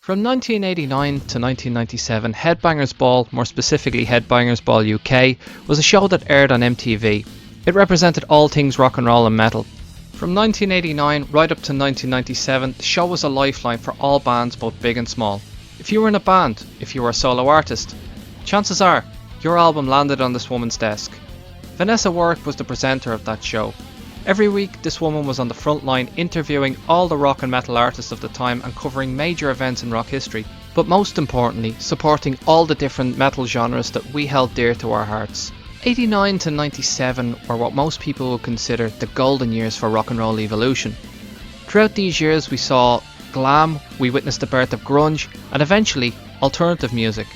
From 1989 to 1997, Headbangers Ball, more specifically Headbangers Ball UK, was a show that aired on MTV. It represented all things rock and roll and metal. From 1989 right up to 1997, the show was a lifeline for all bands, both big and small. If you were in a band, if you were a solo artist, chances are your album landed on this woman's desk. Vanessa Warwick was the presenter of that show. Every week, this woman was on the front line interviewing all the rock and metal artists of the time and covering major events in rock history, but most importantly, supporting all the different metal genres that we held dear to our hearts. 89 to 97 were what most people would consider the golden years for rock and roll evolution. Throughout these years, we saw glam, we witnessed the birth of grunge, and eventually, alternative music.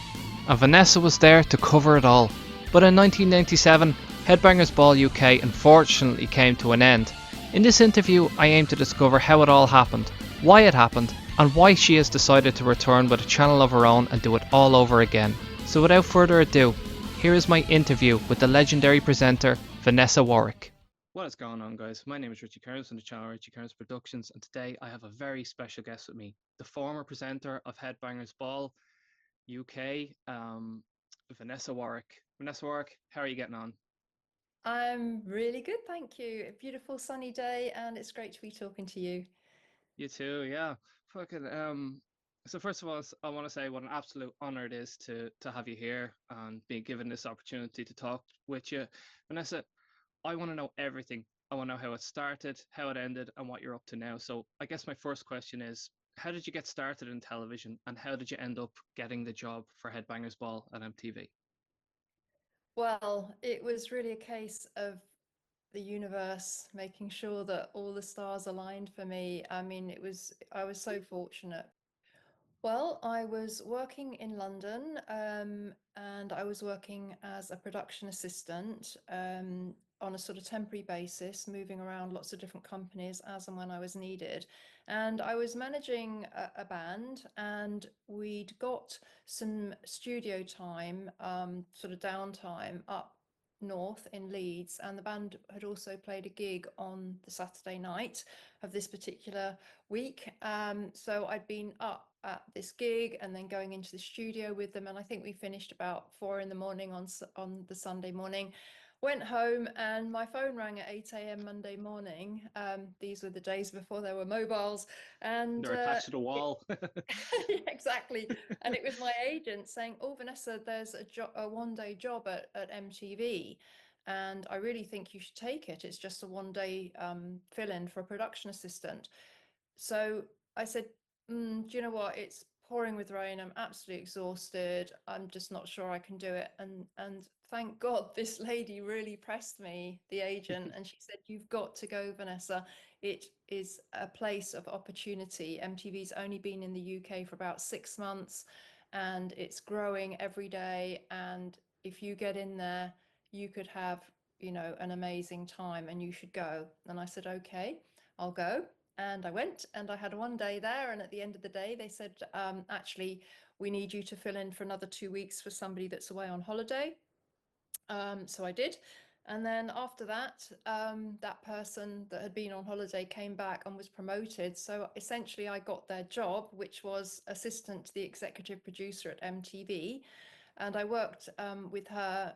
And Vanessa was there to cover it all. But in 1997, Headbangers Ball UK unfortunately came to an end. In this interview, I aim to discover how it all happened, why it happened, and why she has decided to return with a channel of her own and do it all over again. So without further ado, here is my interview with the legendary presenter, Vanessa Warwick. What is going on, guys? My name is Richie Kearns from the channel Richie Kearns Productions, and today I have a very special guest with me, the former presenter of Headbangers Ball UK, Vanessa Warwick. Vanessa Warwick, how are you getting on? I'm really good, thank you. A beautiful sunny day, and it's great to be talking to you. You too, yeah. Fucking so first of all, I want to say what an absolute honor it is to have you here and be given this opportunity to talk with you. Vanessa, I want to know everything. I want to know how it started, how it ended, and what you're up to now. So I guess my first question is, how did you get started in television and how did you end up getting the job for Headbangers Ball at MTV? Well, it was really a case of the universe making sure that all the stars aligned for me. I was so fortunate. Well, I was working in London, and I was working as a production assistant on a sort of temporary basis, moving around lots of different companies as and when I was needed. And I was managing a band, and we'd got some studio time, sort of downtime up north in Leeds, and the band had also played a gig on the Saturday night of this particular week. So I'd been up at this gig and then going into the studio with them, and I think we finished about 4 in the morning on the Sunday morning. Went home and my phone rang at 8 a.m. Monday morning. These were the days before there were mobiles, and They're attached to the wall. exactly. And it was my agent saying, "Oh, Vanessa, there's a 1 day job at MTV, and I really think you should take it. It's just a 1 day fill-in for a production assistant." So I said, "Do you know what? It's pouring with rain. I'm absolutely exhausted. I'm just not sure I can do it." And thank God this lady really pressed me, the agent, and she said, "You've got to go, Vanessa. It is a place of opportunity. MTV's only been in the UK for about 6 months, and it's growing every day. And if you get in there, you could have, an amazing time, and you should go." And I said, "Okay, I'll go." And I went and I had 1 day there. And at the end of the day, they said, "Actually, we need you to fill in for another 2 weeks for somebody that's away on holiday." So I did. And then after that, that person that had been on holiday came back and was promoted. So essentially, I got their job, which was assistant to the executive producer at MTV. And I worked with her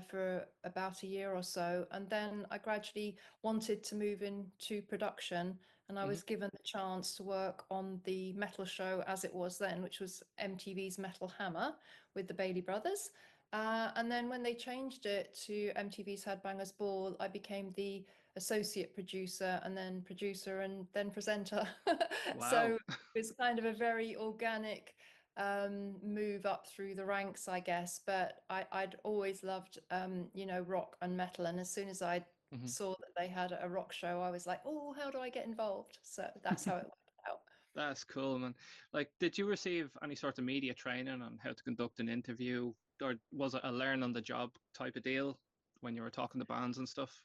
for about a year or so. And then I gradually wanted to move into production. And I Mhm. was given the chance to work on the metal show as it was then, which was MTV's Metal Hammer with the Bailey Brothers. And then when they changed it to MTV's Headbangers Ball, I became the associate producer and then producer and then presenter. Wow. So it was kind of a very organic move up through the ranks, I guess. But I'd always loved, rock and metal. And as soon as I Mhm. saw that they had a rock show, I was like, "Oh, how do I get involved?" So that's how it worked out. That's cool, man. Like, did you receive any sort of media training on how to conduct an interview, or was it a learn on the job type of deal when you were talking to bands and stuff?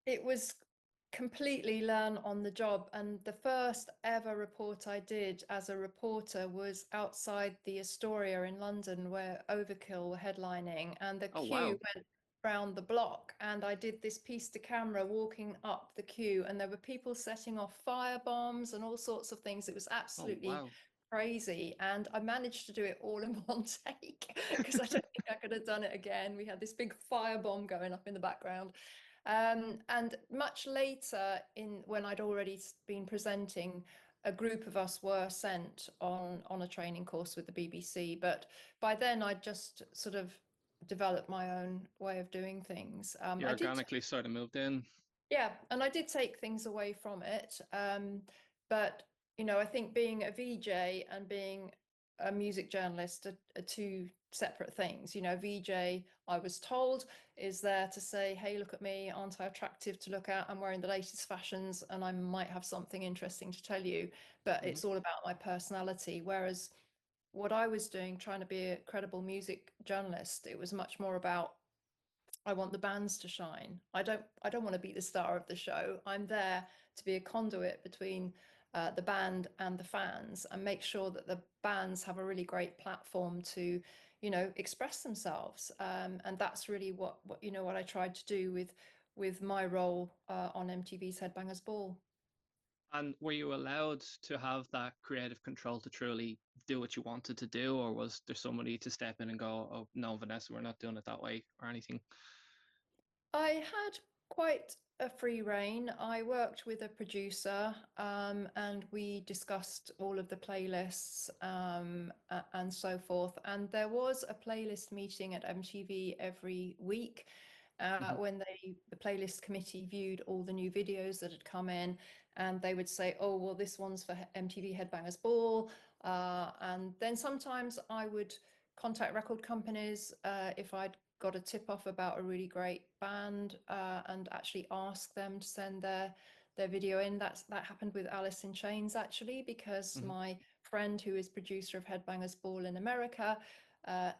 It was completely learn on the job. And the first ever report I did as a reporter was outside the Astoria in London, where Overkill were headlining, and the Oh, queue wow. went round the block. And I did this piece to camera walking up the queue, and there were people setting off fire bombs and all sorts of things. It was Oh, absolutely wow. crazy, and I managed to do it all in one take because I don't think I could have done it again. We had this big firebomb going up in the background. And much later, in when I'd already been presenting, a group of us were sent on a training course with the BBC. But by then, I'd just sort of developed my own way of doing things. You I did, organically sort of moved in. yeah, and I did take things away from it. But I think being a VJ and being a music journalist are two separate things. VJ, I was told, is there to say, hey, look at me, aren't I attractive to look at? I'm wearing the latest fashions and I might have something interesting to tell you, but Hmm. it's all about my personality. Whereas what I was doing, trying to be a credible music journalist, it was much more about, I want the bands to shine. I don't want to be the star of the show. I'm there to be a conduit between the band and the fans, and make sure that the bands have a really great platform to, express themselves. And that's really what I tried to do with my role on MTV's Headbangers Ball. And were you allowed to have that creative control to truly do what you wanted to do, or was there somebody to step in and go, "Oh no, Vanessa, we're not doing it that way," or anything? I had quite a free reign. I worked with a producer, and we discussed all of the playlists, and so forth. And there was a playlist meeting at MTV every week, Hmm. when the playlist committee viewed all the new videos that had come in, and they would say, "Oh, well, this one's for MTV Headbangers Ball," and then sometimes I would contact record companies if I'd got a tip off about a really great band, and actually ask them to send their video in. That happened with Alice in Chains, actually, because Hmm. my friend who is producer of Headbangers Ball in America,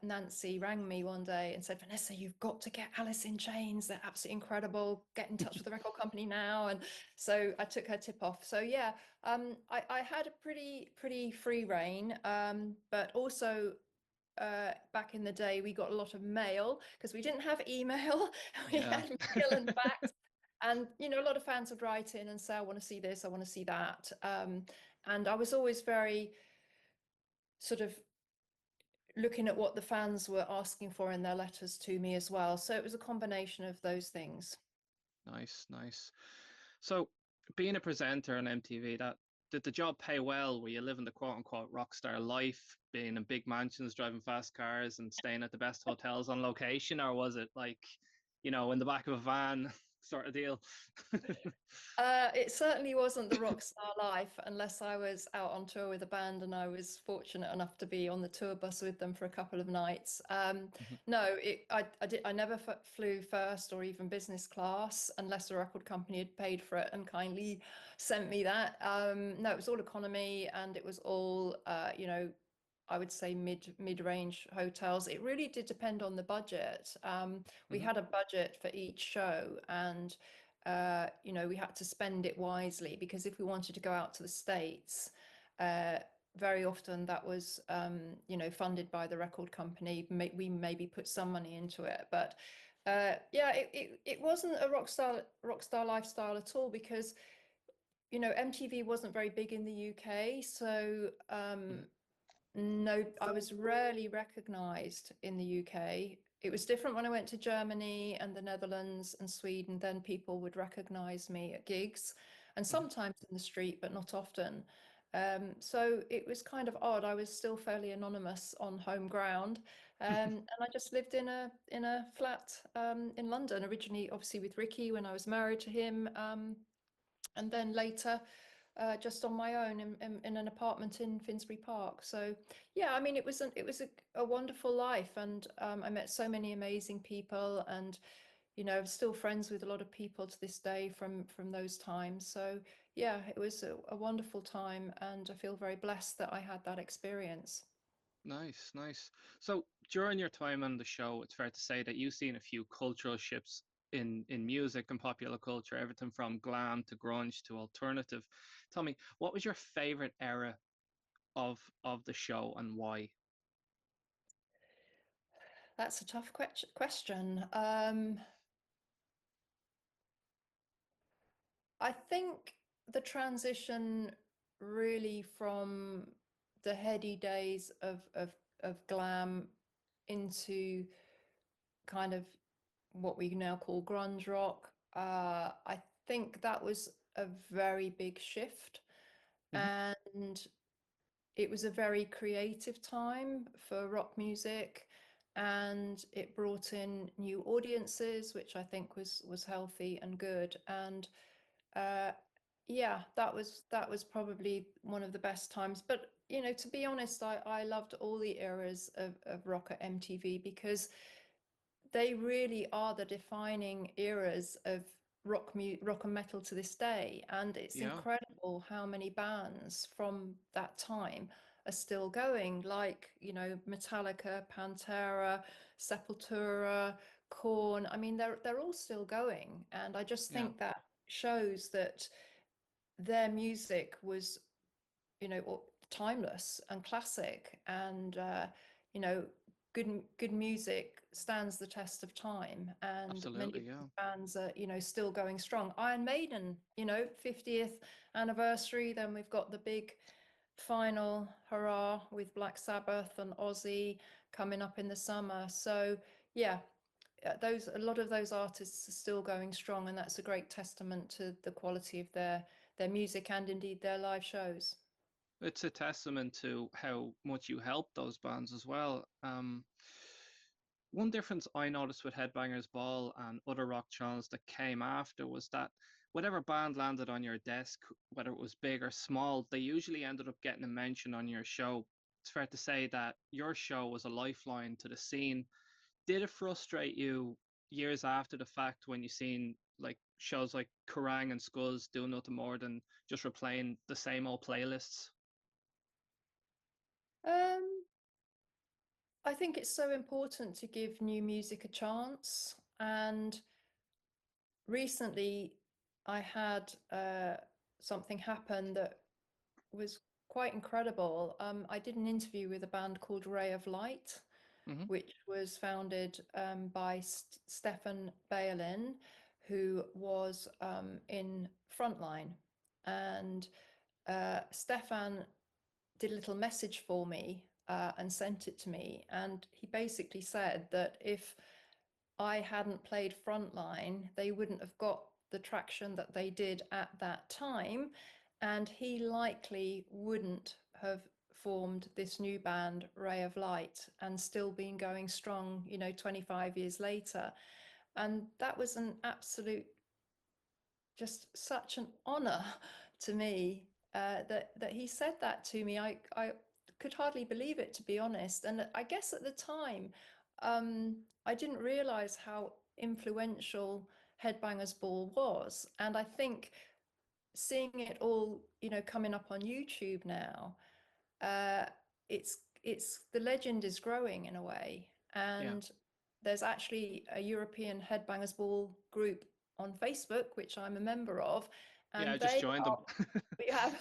Nancy, rang me one day and said, Vanessa, you've got to get Alice in Chains. They're absolutely incredible. Get in touch with the record company now. And so I took her tip off. So yeah, I had a pretty free reign, but also back in the day, we got a lot of mail because we didn't have email. We Yeah. had mail and fax. And, a lot of fans would write in and say, I want to see this, I want to see that. And I was always very sort of looking at what the fans were asking for in their letters to me as well. So it was a combination of those things. Nice, nice. So, being a presenter on MTV, that did the job pay well? Were you living the quote unquote rock star life, being in big mansions, driving fast cars, and staying at the best hotels on location, or was it like, in the back of a van sort of deal? It certainly wasn't the rock star life unless I was out on tour with a band and I was fortunate enough to be on the tour bus with them for a couple of nights. Mhm. No, I never flew first or even business class unless a record company had paid for it and kindly sent me that. No, it was all economy, and it was all, I would say mid-range hotels. It really did depend on the budget. We Mhm. had a budget for each show, and we had to spend it wisely, because if we wanted to go out to the States, uh, very often that was, funded by the record company. We maybe put some money into it, but yeah, it wasn't a rock star lifestyle at all, because MTV wasn't very big in the UK, so Mhm. no, I was rarely recognized in the UK. It was different when I went to Germany and the Netherlands and Sweden. Then people would recognize me at gigs, and Mhm. sometimes in the street, but not often. So it was kind of odd. I was still fairly anonymous on home ground, and I just lived in a flat in London originally, obviously with Ricky when I was married to him, and then later just on my own in an apartment in Finsbury Park. So yeah, I mean, it was a wonderful life, and I met so many amazing people, and I'm still friends with a lot of people to this day from those times. So yeah, it was a wonderful time, and I feel very blessed that I had that experience. Nice, nice. So during your time on the show, it's fair to say that you've seen a few cultural shifts in music and popular culture, everything from glam to grunge to alternative. Tell me, what was your favorite era of the show and why? That's a tough question. I think the transition really from the heady days of glam into kind of what we now call grunge rock. I think that was a very big shift, Hmm. and it was a very creative time for rock music, and it brought in new audiences, which I think was healthy and good. And uh, yeah, that was probably one of the best times. But to be honest, I loved all the eras of rock at MTV because they really are the defining eras of rock and metal to this day, and it's Yeah, incredible how many bands from that time are still going, like Metallica, Pantera, Sepultura, Korn. I mean, they're all still going, and I just yeah, think that shows that their music was timeless and classic, and you know good music stands the test of time, and many absolutely. of Yeah. these bands are still going strong. Iron Maiden, 50th anniversary, then we've got the big final hurrah with Black Sabbath and Ozzy coming up in the summer. So yeah, those a lot of those artists are still going strong, and that's a great testament to the quality of their music and indeed their live shows. It's a testament to how much you helped those bands as well. One difference I noticed with Headbangers Ball and other rock channels that came after was that whatever band landed on your desk, whether it was big or small, they usually ended up getting a mention on your show. It's fair to say that your show was a lifeline to the scene. Did it frustrate you years after the fact when you seen like shows like Kerrang and Skulls doing nothing more than just replaying the same old playlists? Um, I think it's so important to give new music a chance. And recently, I had something happen that was quite incredible. I did an interview with a band called Ray of Light, Hmm. which was founded by Stefan Baelin, who was in Frontline. And Stefan did a little message for me and sent it to me. And he basically said that if I hadn't played Frontline, they wouldn't have got the traction that they did at that time. And he likely wouldn't have formed this new band, Ray of Light, and still been going strong, 25 years later. And that was an absolute, just such an honor to me, that he said that to me. I could hardly believe it, to be honest. And I guess at the time, I didn't realize how influential Headbangers Ball was. And I think seeing it all, coming up on YouTube now, uh, it's the legend is growing in a way. Yeah. And there's actually a European Headbangers Ball group on Facebook, which I'm a member of, Yeah, I and just they joined them. are we have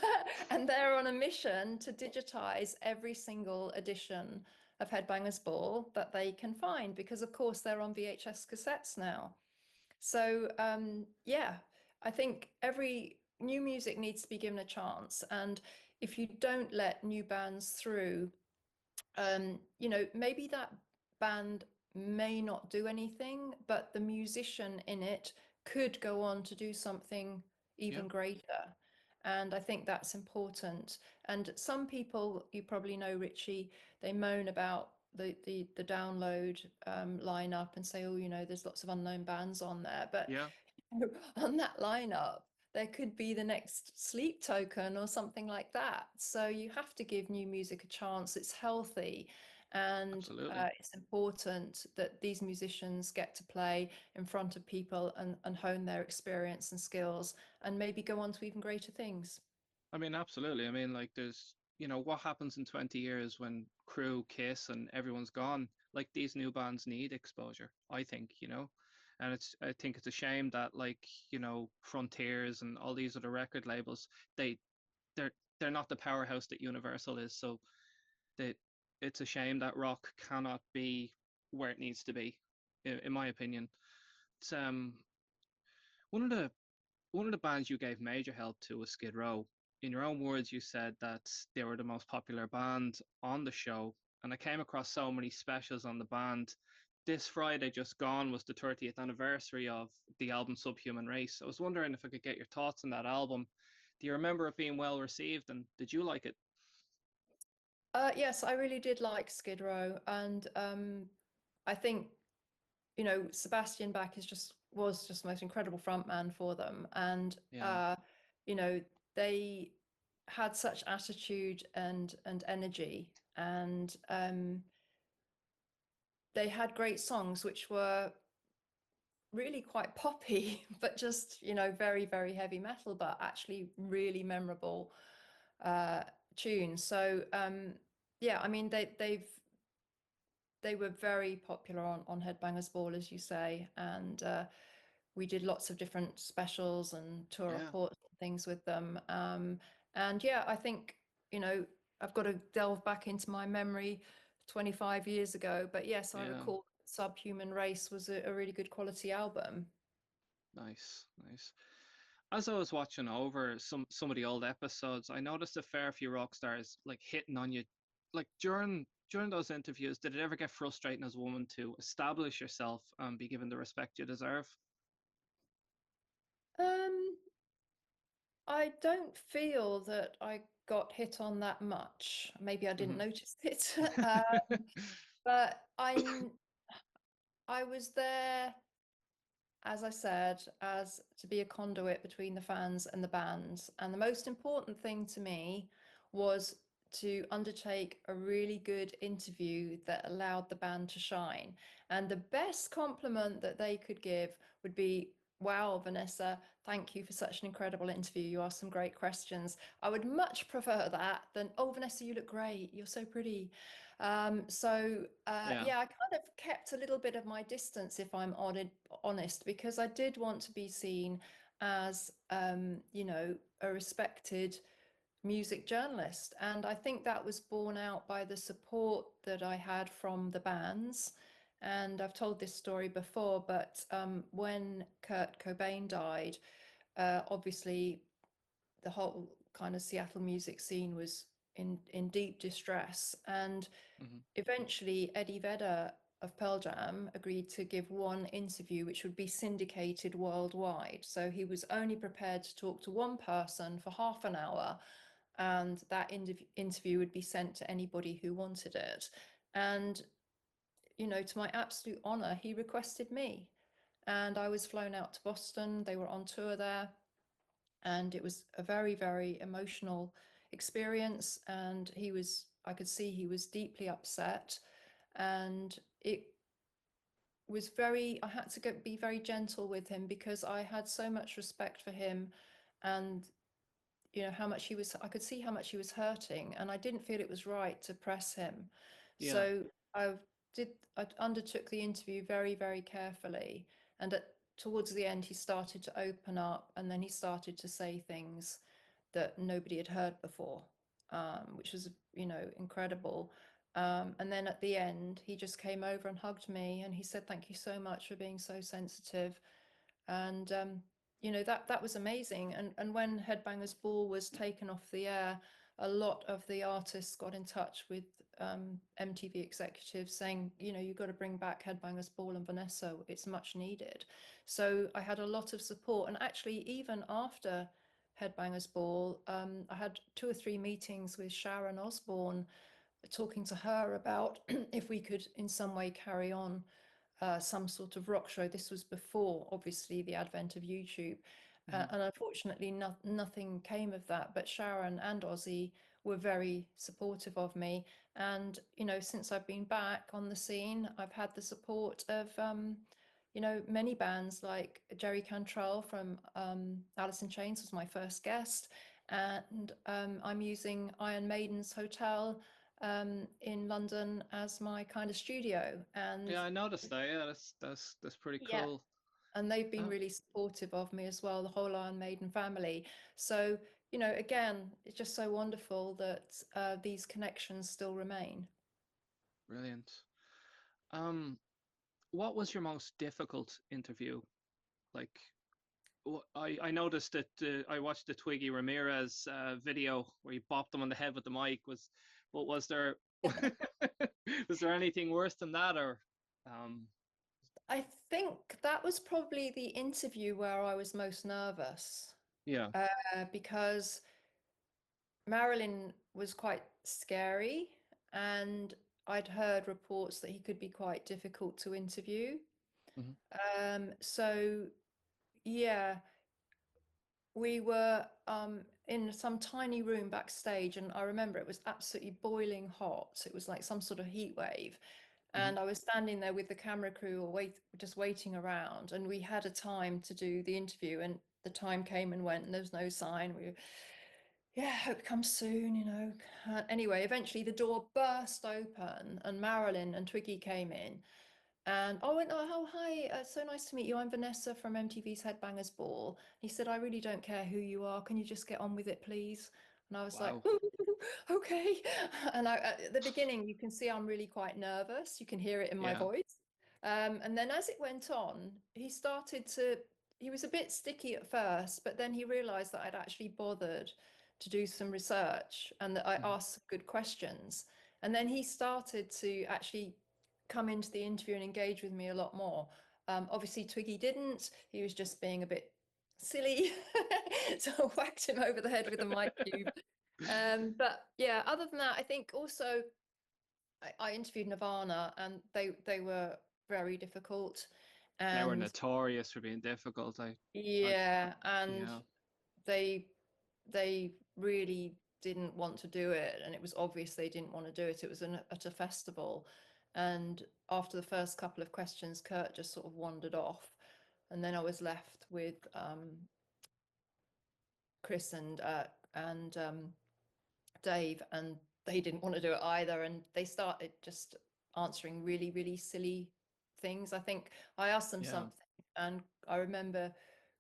and they're on a mission to digitize every single edition of Headbangers Ball that they can find, because of course they're on VHS cassettes now. So yeah, I think every new music needs to be given a chance, and if you don't let new bands through, maybe that band may not do anything, but the musician in it could go on to do something Yeah, even greater. And I think that's important. And some people, you probably know, Richie, they moan about the download lineup and say, oh, there's lots of unknown bands on there. But yeah, on that lineup, there could be the next Sleep Token or something like that. So you have to give new music a chance. It's healthy, and absolutely. it's important that these musicians get to play in front of people and hone their experience and skills, and maybe go on to even greater things. I mean, absolutely. I mean, like, what happens in 20 years when Crew, Kiss, and everyone's gone? Like, these new bands need exposure, I think. And I think it's a shame that, like, Frontiers and all these other record labels, they, they're, they're not the powerhouse that Universal is. So they, it's a shame that rock cannot be where it needs to be, in my opinion. It's, one of the bands you gave major help to was Skid Row. in your own words, you said that they were the most popular band on the show, and I came across so many specials on the band. This Friday just gone was the 30th anniversary of the album Subhuman Race. I was wondering if I could get your thoughts on that album. Do you remember it being well received, and did you like it? Yes, I really did like Skid Row, and I think Sebastian Bach was just the most incredible frontman for them, and Yeah, you know they had such attitude and energy, and they had great songs which were really quite poppy, but just very very heavy metal, but actually really memorable uh, tunes. So yeah, I mean they were very popular on Headbangers Ball, as you say, and we did lots of different specials and tour yeah, reports and things with them. And yeah, I think, you know, I've got to delve back into my memory 25 years ago. But yes, I yeah. recall Subhuman Race was a really good quality album. Nice, nice. As I was watching over some of the old episodes, I noticed a fair few rock stars like hitting on you, like during those interviews. Did it ever get frustrating as a woman to establish yourself and be given the respect you deserve? Um, I don't feel that I got hit on that much. Maybe I didn't Hmm. notice it. But I was there, as I said, as to be a conduit between the fans and the bands. And the most important thing to me was to undertake a really good interview that allowed the band to shine. And the best compliment that they could give would be, "Wow, Vanessa, thank you for such an incredible interview. You asked some great questions." I would much prefer that than, "Oh, Vanessa, you look great. You're so pretty." Yeah, Yeah, I kind of kept a little bit of my distance, if I'm honest, because I did want to be seen as, a respected music journalist. And I think that was borne out by the support that I had from the bands. And I've told this story before, but when Kurt Cobain died, obviously the whole kind of Seattle music scene was in deep distress. And hmm, eventually, Eddie Vedder of Pearl Jam agreed to give one interview which would be syndicated worldwide. So he was only prepared to talk to one person for half an hour, and that interview would be sent to anybody who wanted it. And, to my absolute honor, he requested me. And I was flown out to Boston. They were on tour there. And it was a very, very emotional experience. And I could see he was deeply upset, and it was I had to be very gentle with him because I had so much respect for him, and how much I could see how much he was hurting, and I didn't feel it was right to press him. yeah, So I I undertook the interview very, very carefully, and towards the end he started to open up, and then he started to say things that nobody had heard before, which was, incredible. And then at the end, he just came over and hugged me, and he said, "Thank you so much for being so sensitive." And that was amazing. And when Headbangers Ball was taken off the air, a lot of the artists got in touch with MTV executives saying, you've got to bring back Headbangers Ball and Vanessa. It's much needed. So I had a lot of support. And actually, even after Headbangers Ball, I had 2 or 3 meetings with Sharon Osbourne, talking to her about if we could in some way carry on some sort of rock show. This was before, obviously, the advent of YouTube. hmm, And unfortunately, nothing came of that. But Sharon and Ozzy were very supportive of me. And, since I've been back on the scene, I've had the support of, many bands like Jerry Cantrell from Alice in Chains was my first guest. And I'm using Iron Maiden's hotel in London as my kind of studio. And yeah. I noticed that. Yeah, that's pretty yeah, cool. and they've been Oh, really supportive of me as well, the whole Iron Maiden family. So, again, it's just so wonderful that these connections still remain. brilliant. Um, what was your most difficult interview? Like, I noticed that I watched the Twiggy Ramirez video where he bopped him on the head with the mic. But was there was there anything worse than that, or um, I think that was probably the interview where I was most nervous, yeah. because Marilyn was quite scary, and I'd heard reports that he could be quite difficult to interview. Hmm. So yeah, we were in some tiny room backstage, and I remember it was absolutely boiling hot. It was like some sort of heat wave. Hmm. And I was standing there with the camera crew, or just waiting around, and we had a time to do the interview, and the time came and went, and there was no sign. We were, yeah, hope it comes soon, you know. Anyway, eventually the door burst open, and Marilyn and Twiggy came in, and I went, oh, hi, so nice to meet you. I'm Vanessa from MTV's Headbangers Ball. He said, I really don't care who you are. Can you just get on with it, please? And I was like, Wow. okay. And at the beginning, you can see I'm really quite nervous. You can hear it in my Yeah. voice. And then as it went on, he was a bit sticky at first, but then he realized that I'd actually bothered to do some research and that I Hmm. asked good questions. And then he started to actually come into the interview and engage with me a lot more. Obviously, Twiggy didn't. He was just being a bit silly. So I whacked him over the head with a mic cube. But yeah, other than that, I think also I interviewed Nirvana, and they were very difficult. They were And notorious for being difficult. I, yeah, and yeah, they they really didn't want to do it, and it was obvious they didn't want to do it. It was at a festival, and after the first couple of questions, Kurt just sort of wandered off, and then I was left with Chris and Dave, and they didn't want to do it either, and they started just answering really, really silly things. I think I asked them yeah. something, and I remember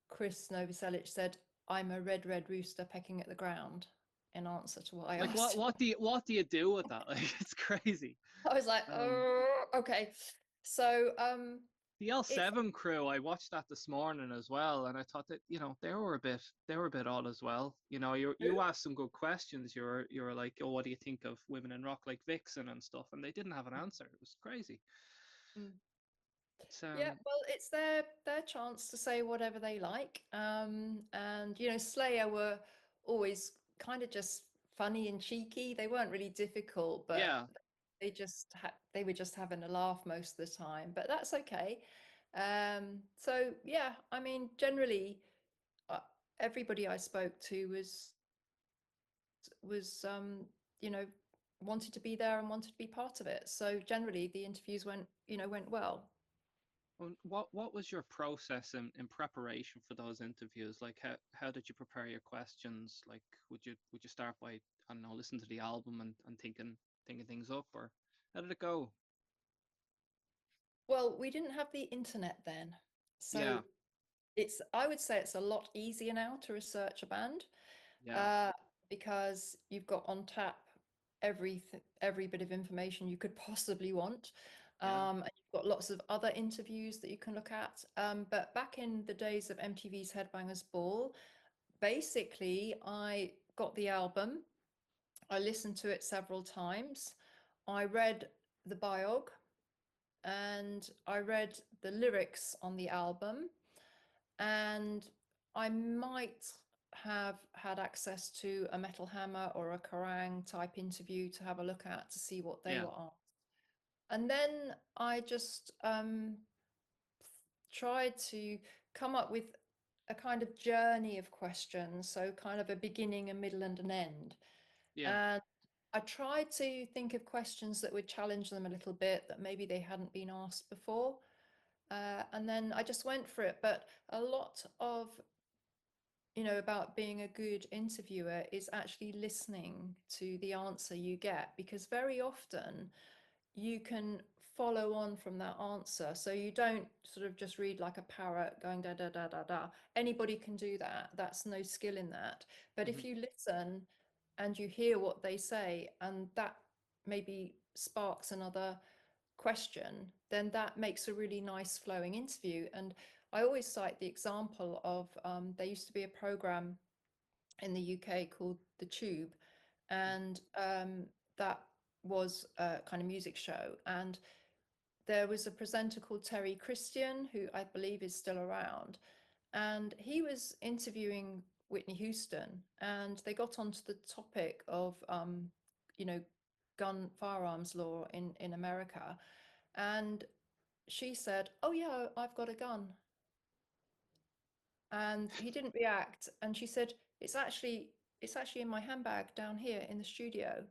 Chris Novoselic said, "I'm a red, red rooster pecking at the ground," in answer to what I Like asked. what do you do with that? Like it's crazy. I was like, Um, oh, okay. So the it's L7 crew, I watched that this morning as well, and I thought that they were a bit odd as well. You asked some good questions. You were like, oh, what do you think of women in rock like Vixen and stuff, and they didn't have an answer. It was crazy. mm, It's yeah, well, it's their chance to say whatever they like. And Slayer were always kind of just funny and cheeky. They weren't really difficult, but yeah. they were just having a laugh most of the time. But that's okay. So yeah, I mean, generally, uh, everybody I spoke to was you know wanted to be there and wanted to be part of it. So generally, the interviews went well. What was your process in preparation for those interviews? Like how did you prepare your questions? Like would you start by, I don't know, listen to the album and thinking things up, or how did it go? Well, we didn't have the internet then, so Yeah, I would say it's a lot easier now to research a band, yeah, uh, because you've got on tap every bit of information you could mm, possibly want. yeah, And you've got lots of other interviews that you can look at. But back in the days of MTV's Headbangers Ball, basically, I got the album, I listened to it several times, I read the biog, and I read the lyrics on the album, and I might have had access to a Metal Hammer or a Kerrang type interview to have a look at to see what they yeah, were on. And then I just tried to come up with a kind of journey of questions, so kind of a beginning, a middle, and an end. yeah. And I tried to think of questions that would challenge them a little bit, that maybe they hadn't been asked before. And then I just went for it. But a lot of, about being a good interviewer is actually listening to the answer you get, because very often you can follow on from that answer. So you don't sort of just read like a parrot going da da da da da. Anybody can do that. That's no skill in that. But Hmm. if you listen and you hear what they say, and that maybe sparks another question, then that makes a really nice flowing interview. And I always cite the example of there used to be a program in the UK called The Tube, and that was a kind of music show. And there was a presenter called Terry Christian, who I believe is still around, and he was interviewing Whitney Houston, and they got onto the topic of, you know, gun firearms law in America, and she said, "Oh yeah, I've got a gun," and he didn't react, and she said, "It's actually in my handbag down here in the studio."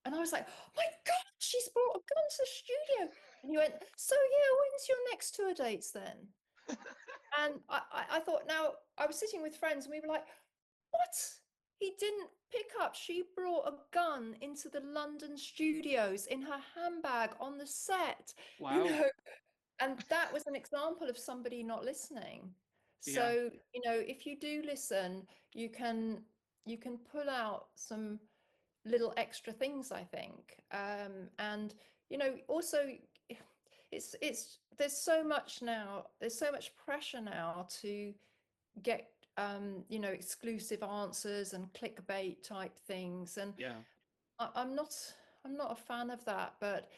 And I was like, "Oh my God, she's brought a gun to the studio." And he went, "So yeah, when's your next tour dates then?" And I thought, now I was sitting with friends and we were like, "What? He didn't pick up. She brought a gun into the London studios in her handbag on the set, you Wow. know?" And that was an example of somebody not listening. Yeah. So, if you do listen, you can you can pull out some little extra things, I think. And also, it's there's so much pressure now to get exclusive answers and clickbait type things, and Yeah. I'm not a fan of that. But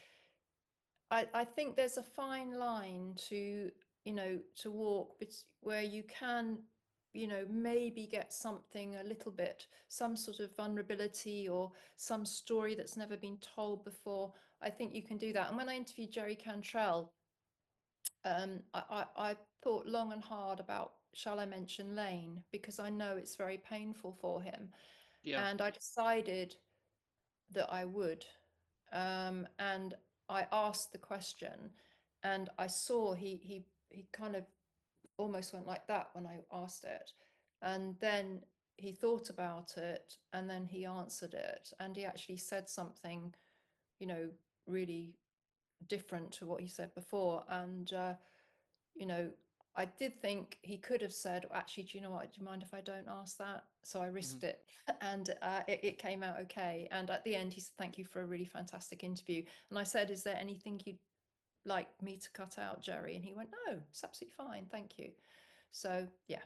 I think there's a fine line to walk where you can maybe get something a little bit, some sort of vulnerability or some story that's never been told before. I think you can do that. And when I interviewed Jerry Cantrell, I thought long and hard about, shall I mention Lane, because I know it's very painful for him. Yeah. And I decided that I would. And I asked the question, and I saw he kind of almost went like that when I asked it. And then he thought about it, and then he answered it, and he actually said something, you know, really different to what he said before. And you know, I did think he could have said, "Actually, do you know what? Do you mind if I don't ask that?" So I Hmm. risked it, and it came out okay. And at the end, he said, "Thank you for a really fantastic interview." And I said, "Is there anything you'd like me to cut out, Jerry?" And he went, "No, it's absolutely fine. Thank you." So yeah.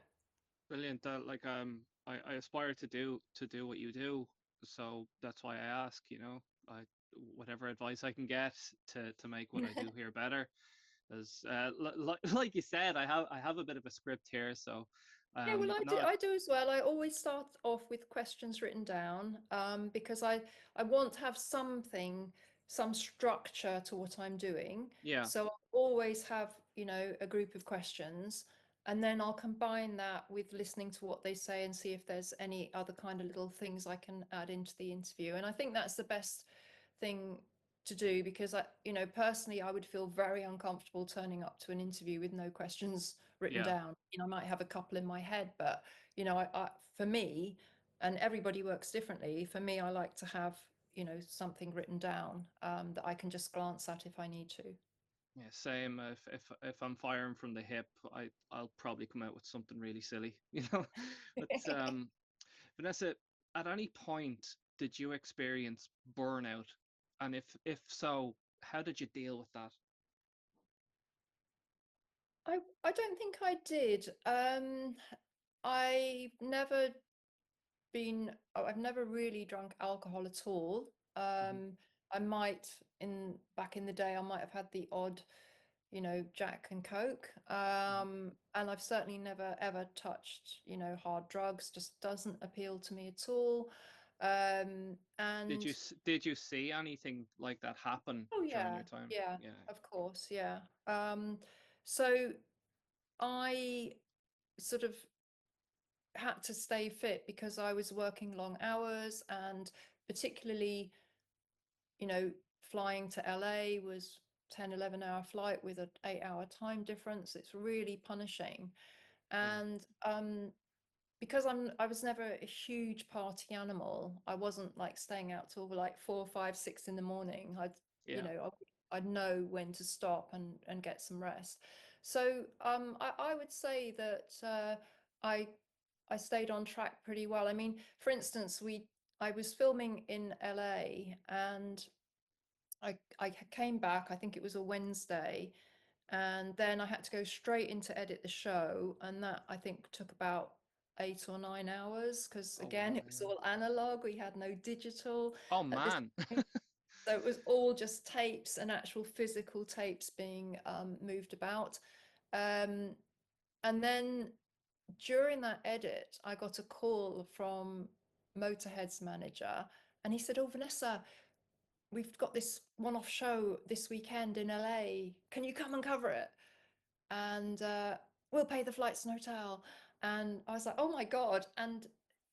Brilliant. I aspire to do what you do, so that's why I ask. I whatever advice I can get to make what I do here better. As like you said, I have a bit of a script here, so Yeah, well, I do. not I do as well. I always start off with questions written down, because I want to have something, some structure to what I'm doing. yeah, So I'll always have, a group of questions, and then I'll combine that with listening to what they say and see if there's any other kind of little things I can add into the interview. And I think that's the best thing to do, because personally, I would feel very uncomfortable turning up to an interview with no questions written yeah. down. I might have a couple in my head, but for me, and everybody works differently. For me, I like to have something written down, that I can just glance at if I need to. Yeah, same. If I'm firing from the hip, I'll probably come out with something really silly, But Vanessa, at any point did you experience burnout? And if so, how did you deal with that? I don't think I did. I've never I've never really drunk alcohol at all. Hmm. I might back in the day, I might have had the odd, Jack and Coke. Hmm. And I've certainly never ever touched, hard drugs. Just doesn't appeal to me at all. Did you And did you see anything like that happen oh during yeah, your time? yeah, Yeah. of course, yeah. So I sort of had to stay fit because I was working long hours, and particularly, you know, flying to LA was 10, 11 hour flight with an 8 hour time difference. It's really punishing. Yeah. And because I was never a huge party animal. I wasn't like staying out till like 4, 5, 6 in the morning. You Yeah. know, I'd know when to stop and get some rest. So I would say that I I stayed on track pretty well. I mean, for instance, I was filming in LA, and I came back. I think it was a Wednesday, And then I had to go straight into edit the show, and that I think took about 8 or 9 hours because Oh again wow, it was yeah. all analog. We had no digital Oh at this man. point. So it was all just tapes and actual physical tapes being moved about. Um, and then during that edit, I got a call from Motorhead's manager, and he said, "Oh, Vanessa, we've got this one-off show this weekend in LA. Can you come and cover it? And we'll pay the flights and hotel." And I was like, "Oh my God." And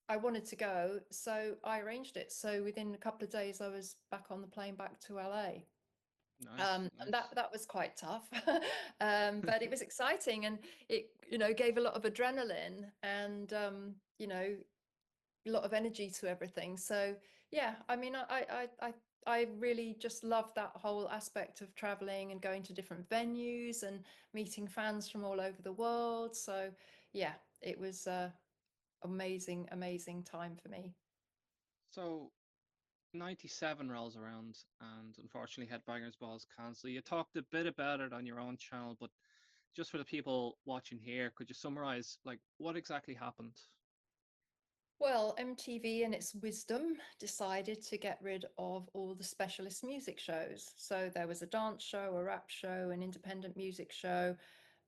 I wanted to go, so I arranged it. So within a couple of days, I was back on the plane back to LA. Nice, And nice. that was quite tough, but it was exciting, and it gave a lot of adrenaline and a lot of energy to everything. So yeah, I mean, I really just love that whole aspect of traveling and going to different venues and meeting fans from all over the world. So yeah, it was amazing, amazing time for me. So 97 rolls around, and unfortunately Headbangers Ball's cancelled. You talked a bit about it on your own channel, but just for the people watching here, could you summarize like what exactly happened? Well, MTV in its wisdom decided to get rid of all the specialist music shows. So there was a dance show, a rap show, an independent music show,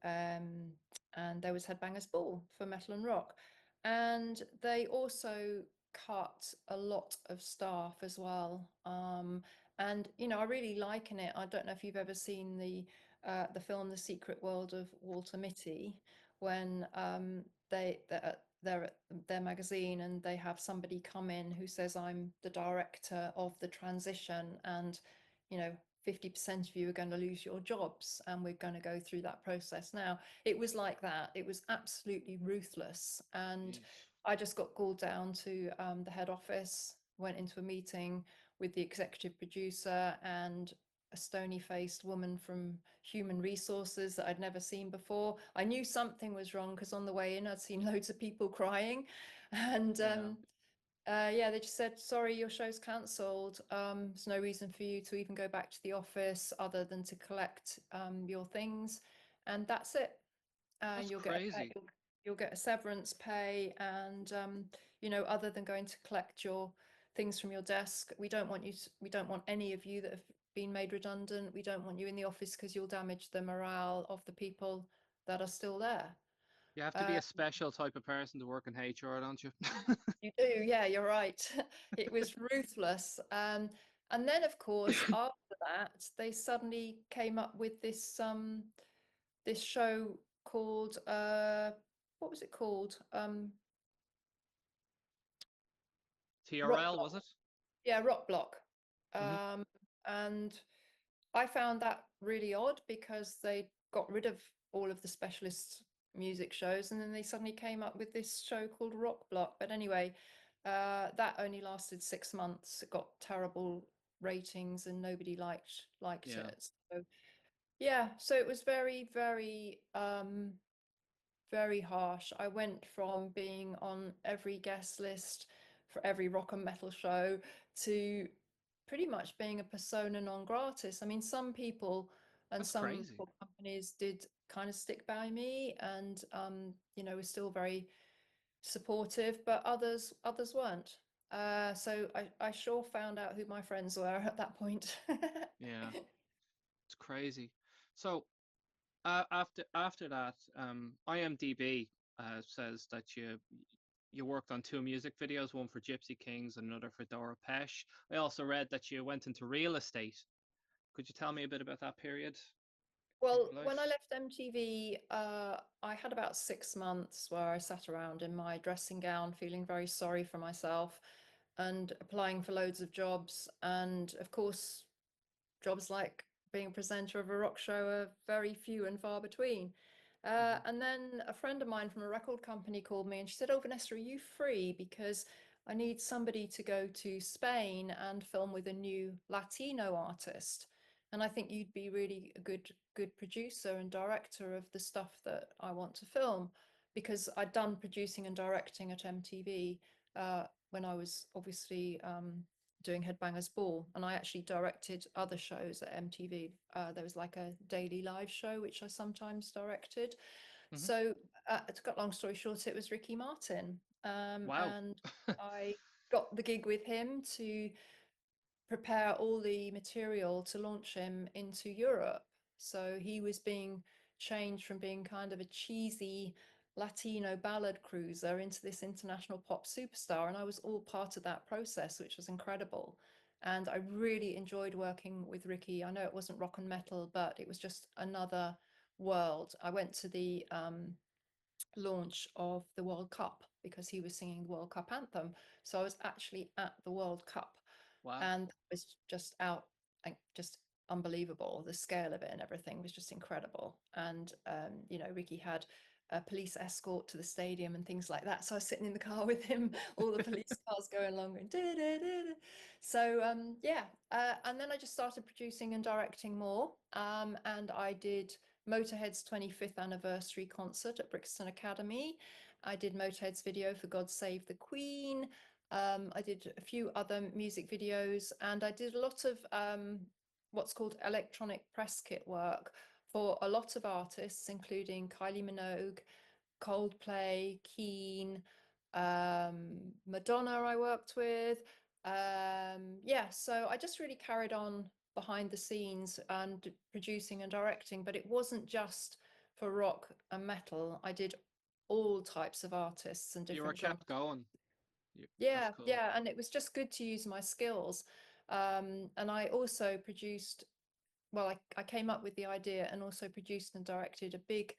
um, and there was Headbangers Ball for metal and rock. And they also cut a lot of staff as well. And I really liken it. I don't know if you've ever seen the film The Secret World of Walter Mitty, when they're at their magazine and they have somebody come in who says, "I'm the director of the transition, and you know 50% of you are going to lose your jobs, and we're going to go through that process now." It was like that. It was absolutely ruthless. And Jeez. I just got called down to the head office, went into a meeting with the executive producer and a stony faced woman from human resources that I'd never seen before. I knew something was wrong because on the way in, I'd seen loads of people crying. And Yeah. yeah, they just said, "Sorry, your show's cancelled. There's no reason for you to even go back to the office other than to collect your things, and that's it. That's You'll get crazy. you'll get a severance pay, and other than going to collect your things from your desk, we don't want any of you that have been made redundant. We don't want you in the office because you'll damage the morale of the people that are still there." You have to be Uh, a special type of person to work in HR, don't you? You do, yeah, you're right. It was ruthless. And then, of course, after that, they suddenly came up with this show called what was it called? Rock TRL, Block. was it? Yeah, Rock Block. Hmm. Um, and I found that really odd because they got rid of all of the specialist music shows, and then they suddenly came up with this show called Rock Block. But anyway, that only lasted 6 months. It got terrible ratings and nobody liked Yeah. it. So yeah, so it was very, very very harsh. I went from being on every guest list for every rock and metal show to pretty much being a persona non gratis. I mean, some people and That's some crazy. companies did kind of stick by me and were still very supportive, but others weren't. So I sure found out who my friends were at that point. Yeah, it's crazy. So after that, IMDb says that you worked on two music videos, one for Gypsy Kings and another for Dora Pesh. I also read that you went into real estate. Could you tell me a bit about that period in Well, your life? when I left MTV, I had about 6 months where I sat around in my dressing gown, feeling very sorry for myself and applying for loads of jobs. And of course, jobs like being a presenter of a rock show are very few and far between. Hmm. And then a friend of mine from a record company called me and she said, "Oh, Vanessa, are you free? Because I need somebody to go to Spain and film with a new Latino artist. And I think you'd be really a good producer and director of the stuff that I want to film." Because I'd done producing and directing at MTV when I was obviously doing Headbangers Ball, and I actually directed other shows at MTV. There was like a daily live show which I sometimes directed. Hmm. So to cut long story short, it was Ricky Martin, Wow. and I got the gig with him to prepare all the material to launch him into Europe. So he was being changed from being kind of a cheesy Latino ballad cruiser into this international pop superstar. And I was all part of that process, which was incredible. And I really enjoyed working with Ricky. I know it wasn't rock and metal, but it was just another world. I went to the launch of the World Cup because he was singing the World Cup anthem. So I was actually at the World Cup, Wow. and it was just out, like, just unbelievable. The scale of it and everything was just incredible. And Ricky had a police escort to the stadium and things like that. So I was sitting in the car with him, all the police cars going along and da, da, da, da. So yeah, and then I just started producing and directing more. And I did Motorhead's 25th anniversary concert at Brixton Academy. I did Motorhead's video for God Save the Queen. I did a few other music videos, and I did a lot of what's called electronic press kit work for a lot of artists, including Kylie Minogue, Coldplay, Keane, Madonna I worked with. Yeah, so I just really carried on behind the scenes and producing and directing, but it wasn't just for rock and metal. I did all types of artists and You were different genres. kept going. That's Yeah, cool. yeah, and it was just good to use my skills. And I also produced, well, I came up with the idea and also produced and directed a big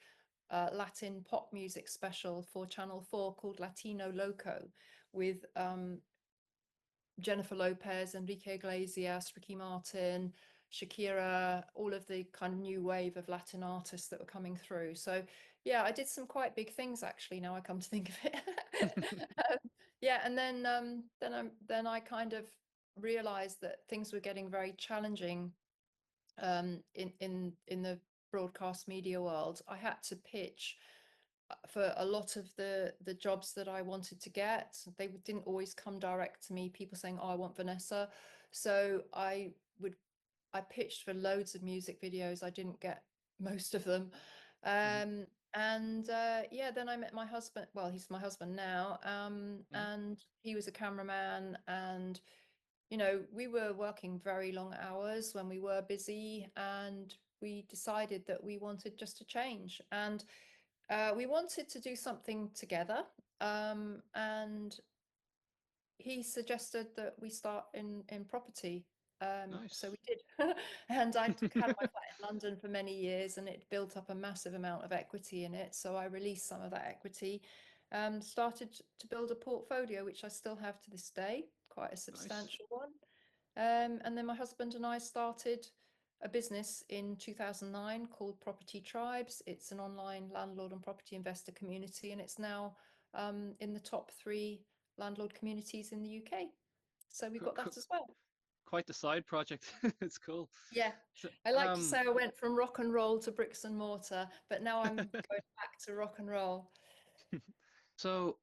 Latin pop music special for Channel 4 called Latino Loco with Jennifer Lopez, Enrique Iglesias, Ricky Martin, Shakira, all of the kind of new wave of Latin artists that were coming through. So yeah, I did some quite big things actually. Now I come to think of it. um, yeah, and then I kind of realized that things were getting very challenging in the broadcast media world. I had to pitch for a lot of the jobs that I wanted to get. They didn't always come direct to me, people saying, oh, I want Vanessa. So I pitched for loads of music videos. I didn't get most of them. Hmm. And yeah, then I met my husband. Well, he's my husband now. Hmm. And he was a cameraman, and we were working very long hours when we were busy, and we decided that we wanted just to change. And we wanted to do something together, and he suggested that we start in property. So Nice. we did, and I'd had my flat in London for many years, and it built up a massive amount of equity in it. So I released some of that equity, started to build a portfolio, which I still have to this day, quite a Nice. substantial one. And then my husband and I started a business in 2009 called Property Tribes. It's an online landlord and property investor community, and it's now in the top three landlord communities in the UK. So we've got that as well. Quite the side project. It's cool. Yeah, So, I like to say I went from rock and roll to bricks and mortar, but now I'm going back to rock and roll. so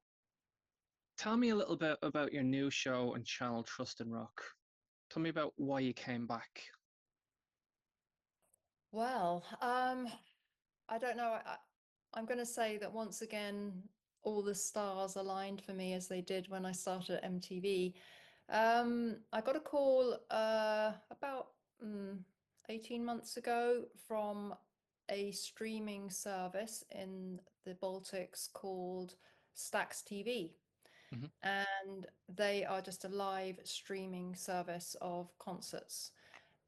tell me a little bit about your new show and channel, Trust in Rock. Tell me about why you came back. Well, I don't know. I'm going to say that once again, all the stars aligned for me as they did when I started at MTV. I got a call about 18 months ago from a streaming service in the Baltics called Stax TV. Hmm. And they are just a live streaming service of concerts.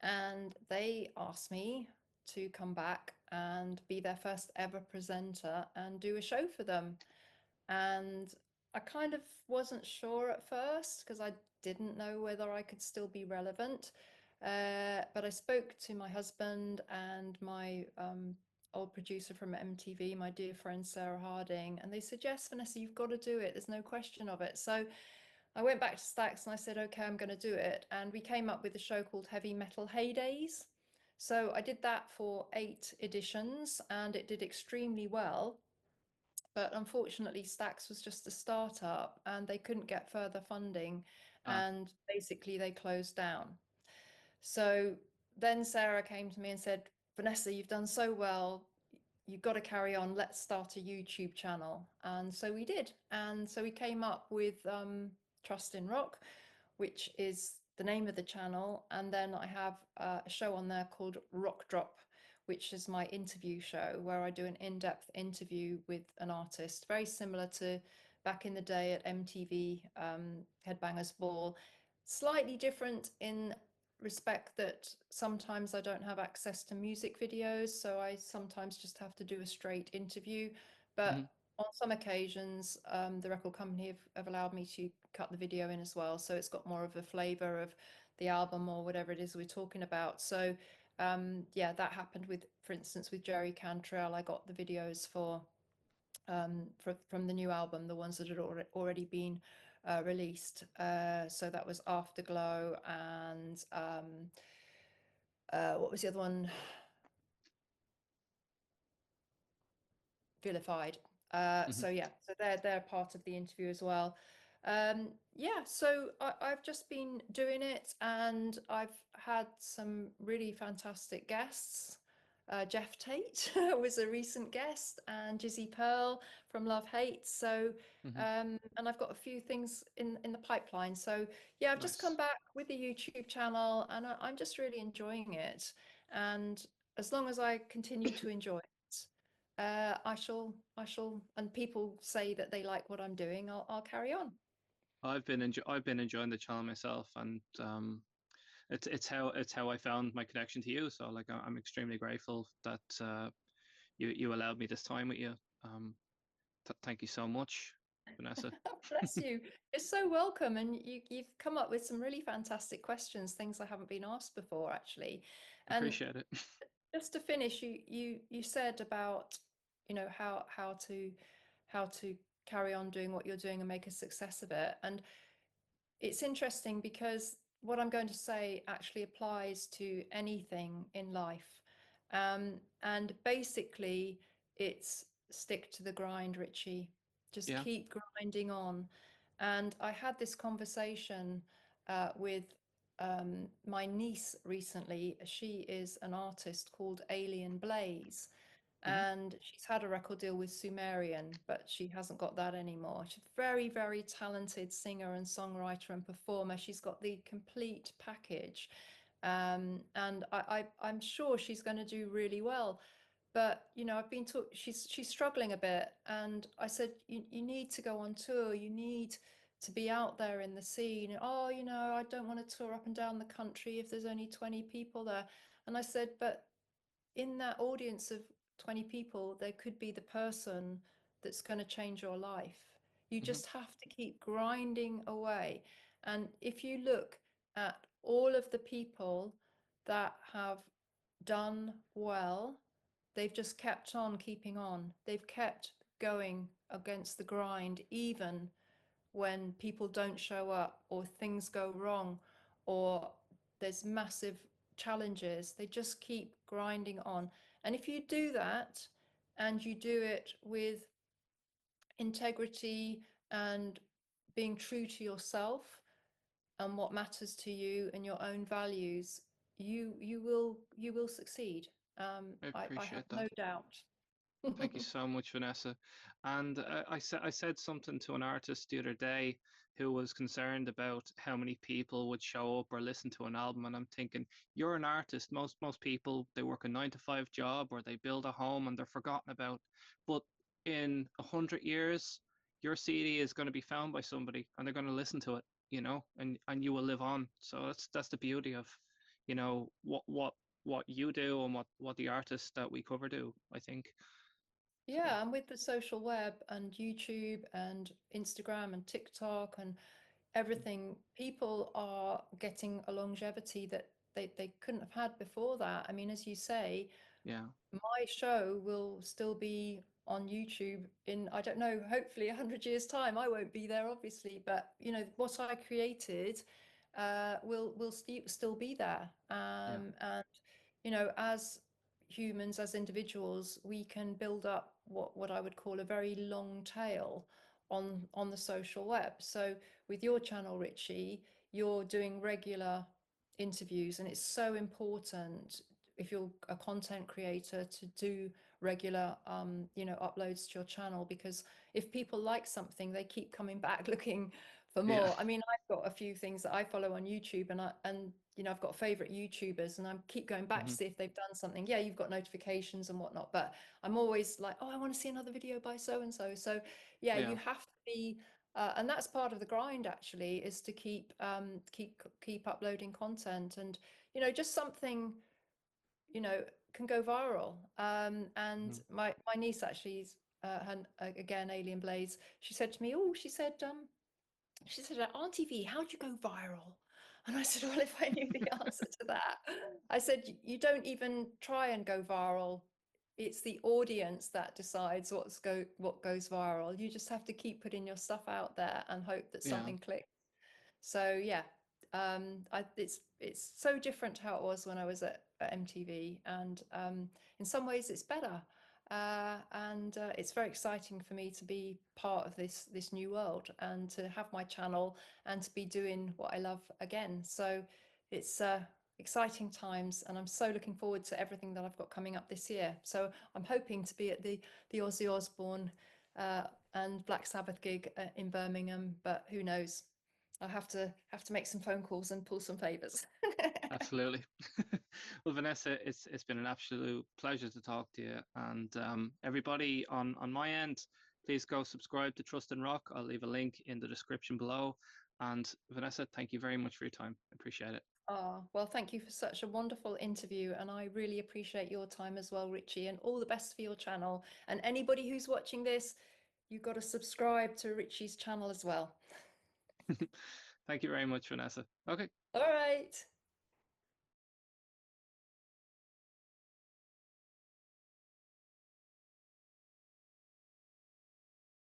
And they asked me to come back and be their first ever presenter and do a show for them. And I kind of wasn't sure at first because I didn't know whether I could still be relevant. But I spoke to my husband and my old producer from MTV, my dear friend Sarah Harding, and they said, yes, Vanessa, you've got to do it. There's no question of it. So I went back to Stax and I said, okay, I'm going to do it. And we came up with a show called Heavy Metal Heydays. So I did that for 8 editions and it did extremely well. But unfortunately, Stax was just a startup and they couldn't get further funding. Ah. and basically they closed down. So then Sarah came to me and said, Vanessa, you've done so well. You've got to carry on. Let's start a YouTube channel. And so we did. And so we came up with Trust in Rock, which is the name of the channel. And then I have a show on there called Rock Drop, which is my interview show where I do an in-depth interview with an artist, very similar to back in the day at MTV Headbangers Ball. Slightly different in respect that sometimes I don't have access to music videos, so I sometimes just have to do a straight interview. Hmm. But on some occasions, the record company have allowed me to cut the video in as well, so it's got more of a flavor of the album or whatever it is we're talking about. So yeah, that happened with, for instance, with Jerry Cantrell. I got the videos from the new album, the ones that had already been released. So that was Afterglow and what was the other one? Vilified. Hmm. So yeah, so they're part of the interview as well. Yeah, so I've just been doing it, and I've had some really fantastic guests. Jeff Tate was a recent guest, and Jizzy Pearl from Love Hate. So, Hmm. and I've got a few things in the pipeline. So yeah, I've just come Nice. back with the YouTube channel, and I'm just really enjoying it. And as long as I continue to enjoy it, I shall, and people say that they like what I'm doing, I'll carry on. I've been enjoying the channel myself, and it's how I found my connection to you. So like I'm extremely grateful that you allowed me this time with you. Um, Thank you so much, Vanessa. Bless you. You're so welcome, and you've come up with some really fantastic questions, things I haven't been asked before, actually. And Appreciate it. just to finish, you said about, how to carry on doing what you're doing and make a success of it. And it's interesting because what I'm going to say actually applies to anything in life. And basically, it's stick to the grind, Richie. Just Yeah. keep grinding on. And I had this conversation with my niece recently. She is an artist called Alien Blaze, Hmm. and she's had a record deal with Sumerian, but she hasn't got that anymore. She's a very, very talented singer and songwriter and performer. She's got the complete package. And I'm sure she's going to do really well. But I've been taught she's struggling a bit, and I said, you need to go on tour. You need to be out there in the scene. Oh, I don't want to tour up and down the country if there's only 20 people there. And I said, but in that audience of 20 people, there could be the person that's going to change your life. You Hmm. just have to keep grinding away. And if you look at all of the people that have done well, they've just kept on keeping on. They've kept going against the grind, even when people don't show up or things go wrong or there's massive challenges. They just keep grinding on. And if you do that and you do it with integrity and being true to yourself and what matters to you and your own values, you will succeed. I I have appreciate that. no doubt. Thank you so much, Vanessa. And I said something to an artist the other day who was concerned about how many people would show up or listen to an album. And I'm thinking, you're an artist. Most people, they work a 9 to 5 job or they build a home and they're forgotten about. But in 100 years, your CD is going to be found by somebody and they're going to listen to it, and you will live on. So that's the beauty of, what you do and what the artists that we cover do, I think. So Yeah, and with the social web and YouTube and Instagram and TikTok and everything, people are getting a longevity that they couldn't have had before that. I mean, as you say, yeah. my show will still be on YouTube in, I don't know, hopefully 100 years' time. I won't be there, obviously, but what I created will still be there. Yeah. And as humans, as individuals, we can build up what I would call a very long tail on the social web. So with your channel, Richie, you're doing regular interviews, and it's so important if you're a content creator to do regular uploads to your channel, because if people like something, they keep coming back looking for Yeah. more. I mean, I've got a few things that I follow on YouTube, and I've got favorite YouTubers, and I keep going back to Hmm. see if they've done something. Yeah, you've got notifications and whatnot, but I'm always like, oh, I want to see another video by so and so. So yeah, Yeah. you have to be and that's part of the grind, actually, is to keep uploading content. And just something you know can go viral. And Hmm. my niece, actually, again, Alien Blades, she said to me, oh, she said, Auntie V, how'd you go viral? And I said, well, if I knew the answer to that. I said, you don't even try and go viral. It's the audience that decides what goes viral. You just have to keep putting your stuff out there and hope that Yeah. something clicks. So yeah, it's so different to how it was when I was at MTV, and in some ways it's better, and it's very exciting for me to be part of this new world and to have my channel and to be doing what I love again. So it's exciting times, and I'm so looking forward to everything that I've got coming up this year. So I'm hoping to be at the Ozzy Osbourne uh, and Black Sabbath gig in Birmingham, but who knows? I have to make some phone calls and pull some favors. Absolutely. Well, Vanessa, it's been an absolute pleasure to talk to you. And everybody on my end, please go subscribe to Trust and Rock. I'll leave a link in the description below. And Vanessa, thank you very much for your time. I appreciate it. Ah, well, thank you for such a wonderful interview, and I really appreciate your time as well, Richie, and all the best for your channel. And anybody who's watching this, you've got to subscribe to Richie's channel as well. Thank you very much, Vanessa. Okay. All right.